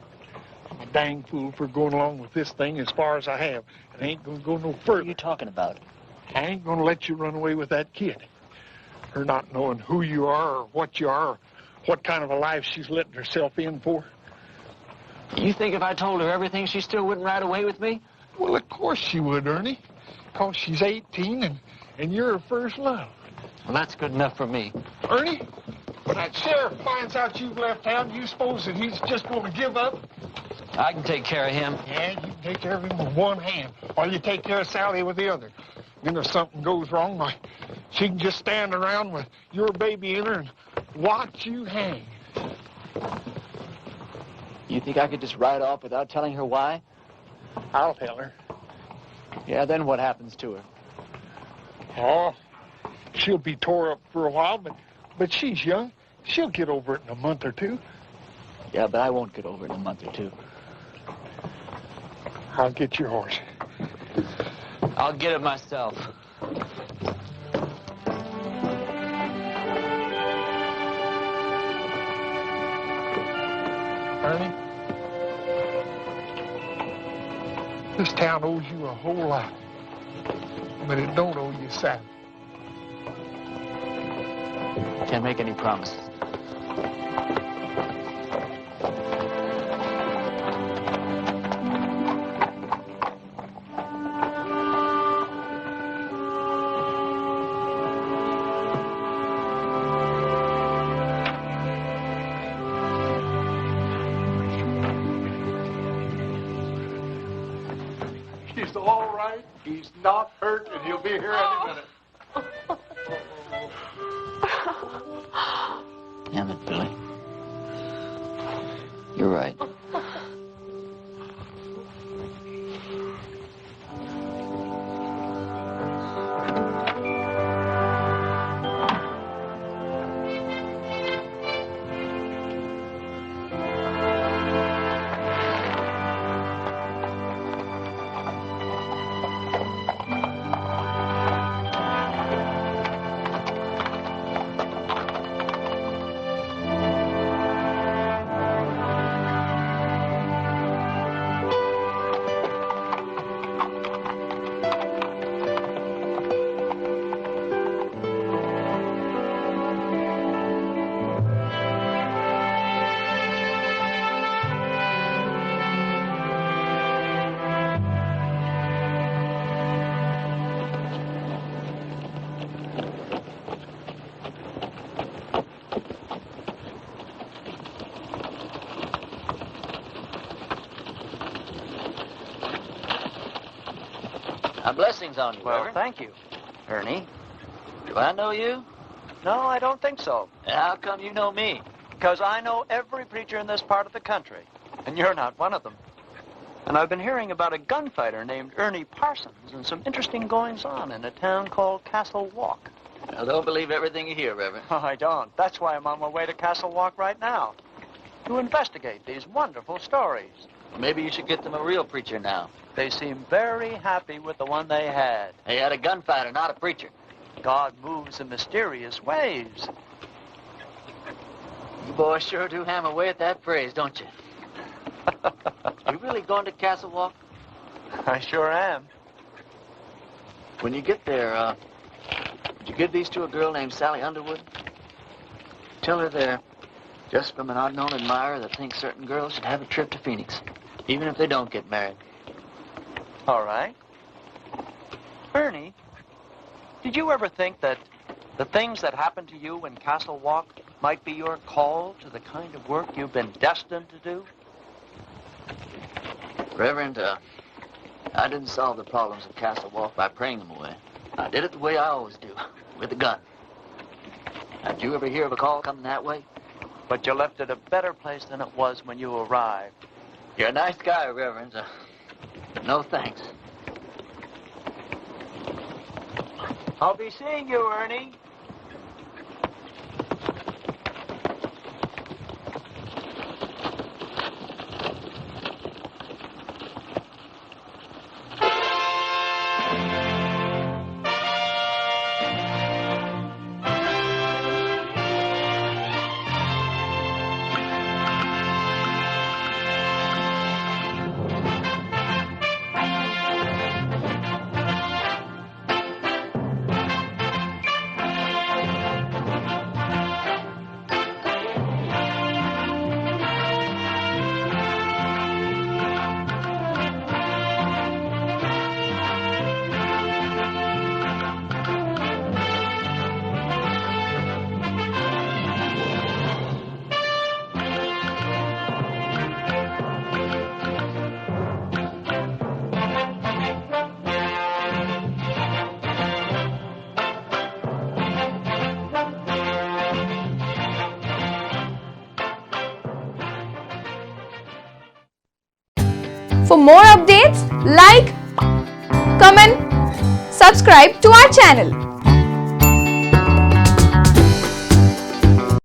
I'm a dang fool for going along with this thing as far as I have. And I ain't going to go no further. What are you talking about? I ain't going to let you run away with that kid. Her not knowing who you are or what you are or what kind of a life she's letting herself in for. You think if I told her everything, she still wouldn't ride away with me? Well, of course she would, Ernie. Because she's 18 and you're her first love. Well, that's good enough for me. Ernie, when that sheriff finds out you've left town, you suppose that he's just going to give up? I can take care of him. Yeah, you can take care of him with one hand, while you take care of Sally with the other. Then if something goes wrong, why, she can just stand around with your baby in her and watch you hang. You think I could just ride off without telling her why? I'll tell her. Yeah, then what happens to her? Oh, she'll be tore up for a while, but she's young. She'll get over it in a month or two. Yeah, but I won't get over it in a month or two. I'll get your horse. I'll get it myself. Ernie, this town owes you a whole lot, but it don't owe you Sally. Can't make any promises. He's all right. He's not hurt, and he'll be here any minute. Damn it, Billy. You're right. Blessings on you, Well, Reverend. thank you. Ernie, do I know you? No, I don't think so. How come you know me? Because I know every preacher in this part of the country, and you're not one of them. And I've been hearing about a gunfighter named Ernie Parsons and some interesting goings-on in a town called Castle Walk. Now, don't believe everything you hear, Reverend. Oh, I don't. That's why I'm on my way to Castle Walk right now, to investigate these wonderful stories. Maybe you should get them a real preacher now. They seem very happy with the one they had. They had a gunfighter, not a preacher. God moves in mysterious ways. You boys sure do hammer away at that phrase, don't you? You really going to Castle Walk? I sure am. When you get there, would you give these to a girl named Sally Underwood? Tell her they're just from an unknown admirer that thinks certain girls should have a trip to Phoenix, even if they don't get married. All right. Ernie, did you ever think that the things that happened to you in Castle Walk might be your call to the kind of work you've been destined to do? Reverend, I didn't solve the problems of Castle Walk by praying them away. I did it the way I always do, with a gun. Did you ever hear of a call coming that way? But you left it a better place than it was when you arrived. You're a nice guy, Reverend, but no thanks. I'll be seeing you, Ernie. For more updates, like, comment, subscribe to our channel.